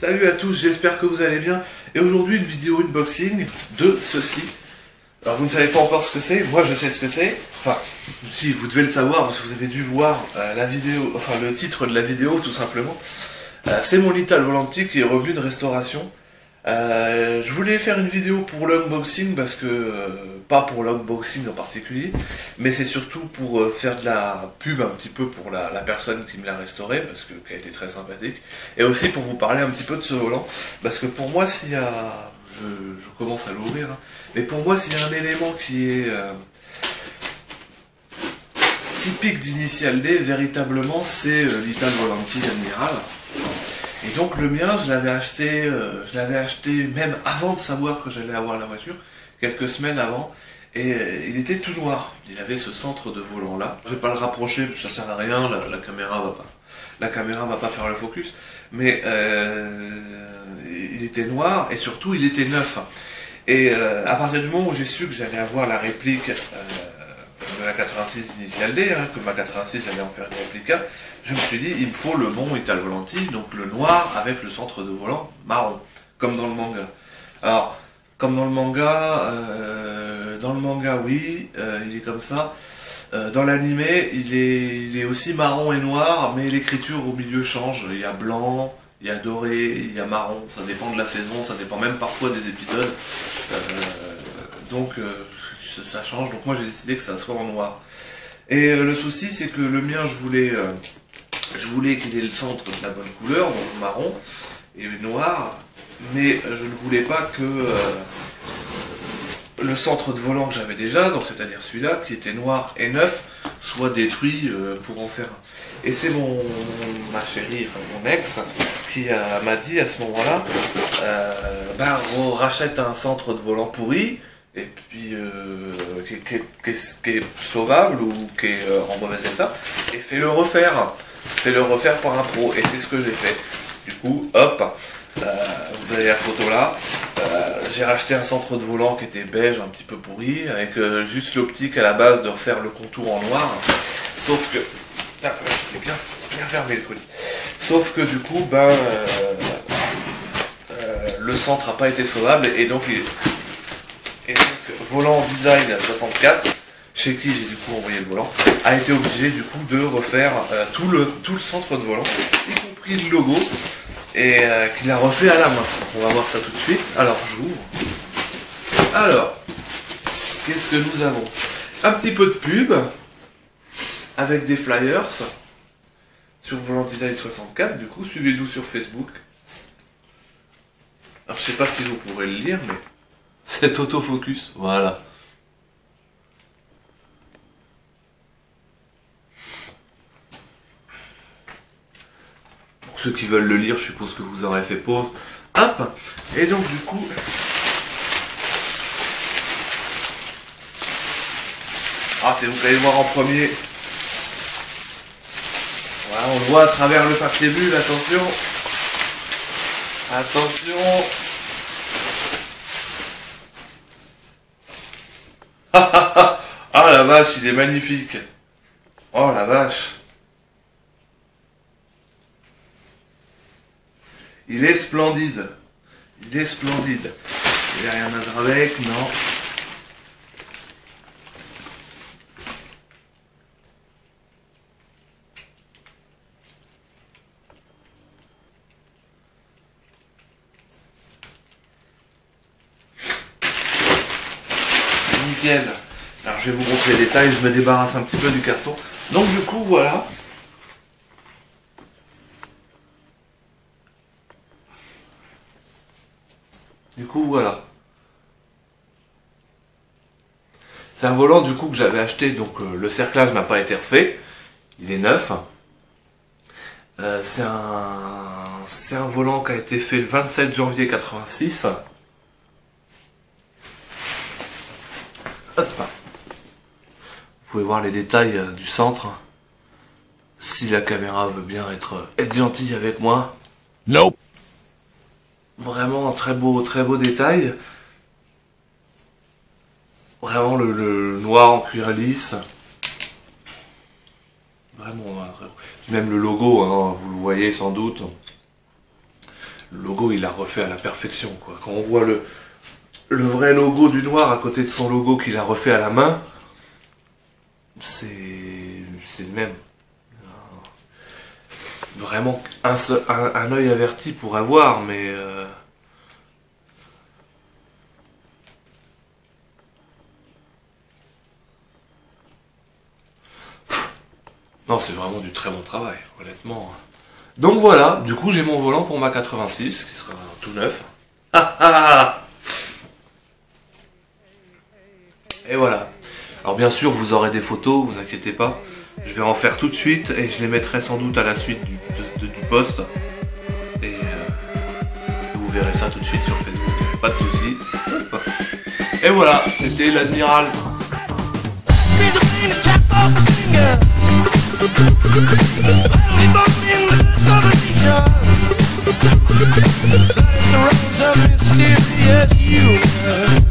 Salut à tous, j'espère que vous allez bien. Et aujourd'hui une vidéo unboxing de ceci. Alors vous ne savez pas encore ce que c'est, moi je sais ce que c'est. Enfin, si vous devez le savoir parce que vous avez dû voir la vidéo, enfin le titre de la vidéo tout simplement. C'est mon Little Volanti qui est revenu de restauration. Je voulais faire une vidéo pour l'unboxing parce que, pas pour l'unboxing en particulier, mais c'est surtout pour faire de la pub un petit peu pour la personne qui me l'a restauré, parce que qui a été très sympathique, et aussi pour vous parler un petit peu de ce volant, parce que pour moi s'il y a, je commence à l'ouvrir, hein, mais pour moi s'il y a un élément qui est typique d'Initial D, véritablement c'est Little Volanti Admiral. Et donc le mien, je l'avais acheté même avant de savoir que j'allais avoir la voiture, quelques semaines avant, et il était tout noir. Il avait ce centre de volant là. Je vais pas le rapprocher, parce que ça sert à rien, la caméra va pas faire le focus, mais il était noir et surtout il était neuf. Et à partir du moment où j'ai su que j'allais avoir la réplique de la 86 Initial D, hein, que ma 86 j'allais en faire une réplica, je me suis dit il me faut le bon Little Volanti, donc le noir avec le centre de volant marron, comme dans le manga. Alors, comme dans le manga oui, il est comme ça. Dans l'animé, il est aussi marron et noir, mais l'écriture au milieu change. Il y a blanc, il y a doré, il y a marron, ça dépend de la saison, ça dépend même parfois des épisodes. Donc ça change, donc moi j'ai décidé que ça soit en noir. Et le souci c'est que le mien je voulais qu'il ait le centre de la bonne couleur, donc marron et noir, mais je ne voulais pas que le centre de volant que j'avais déjà, donc c'est-à-dire celui-là qui était noir et neuf, soit détruit pour en faire un. Et c'est ma chérie, enfin mon ex, qui m'a dit à ce moment-là, rachète un centre de volant pourri, et puis qui est sauvable ou qui est en mauvais état, et fais-le refaire par un pro, et c'est ce que j'ai fait. Du coup, hop, vous avez la photo là, j'ai racheté un centre de volant qui était beige, un petit peu pourri, avec juste l'optique à la base de refaire le contour en noir, sauf que, je l'ai bien fermé le colis, sauf que du coup, le centre n'a pas été sauvable, et donc volant design 64, chez qui j'ai du coup envoyé le volant, a été obligé du coup de refaire tout le centre de volant, y compris le logo, et qu'il a refait à la main. Donc on va voir ça tout de suite. Alors j'ouvre. Alors, qu'est-ce que nous avons? Un petit peu de pub, avec des flyers, sur Volant Design 64, du coup, suivez-nous sur Facebook. Alors je sais pas si vous pourrez le lire, mais c'est autofocus, voilà. Pour ceux qui veulent le lire, je suppose que vous aurez fait pause. Hop. Et donc du coup, c'est vous qui allez voir en premier. Voilà, on le voit à travers le papier bulle, attention. Attention. Ah la vache, il est magnifique. Oh la vache. Il est splendide. Il est splendide. Il n'y a rien à dire avec, non. Nickel. Alors je vais vous montrer les détails, je me débarrasse un petit peu du carton. Donc du coup voilà. Du coup voilà. C'est un volant du coup que j'avais acheté, donc le cerclage n'a pas été refait. Il est neuf. C'est un volant qui a été fait le 27 janvier 86. Hop. Vous pouvez voir les détails du centre. Si la caméra veut bien être gentille avec moi. Nope. Vraiment très beau détail. Vraiment le noir en cuir lisse. Vraiment, même le logo, hein, vous le voyez sans doute. Le logo, il l'a refait à la perfection, quoi. Quand on voit le vrai logo du noir à côté de son logo qu'il a refait à la main, c'est le même. Vraiment, un œil averti pourrait voir, mais... Non, c'est vraiment du très bon travail, honnêtement. Donc voilà, du coup j'ai mon volant pour ma 86, qui sera tout neuf. Et voilà. Alors bien sûr, vous aurez des photos, vous inquiétez pas. Je vais en faire tout de suite et je les mettrai sans doute à la suite du post. Et vous verrez ça tout de suite sur Facebook, pas de soucis. Et voilà, c'était l'Admiral. That is the rose of mysterious humor.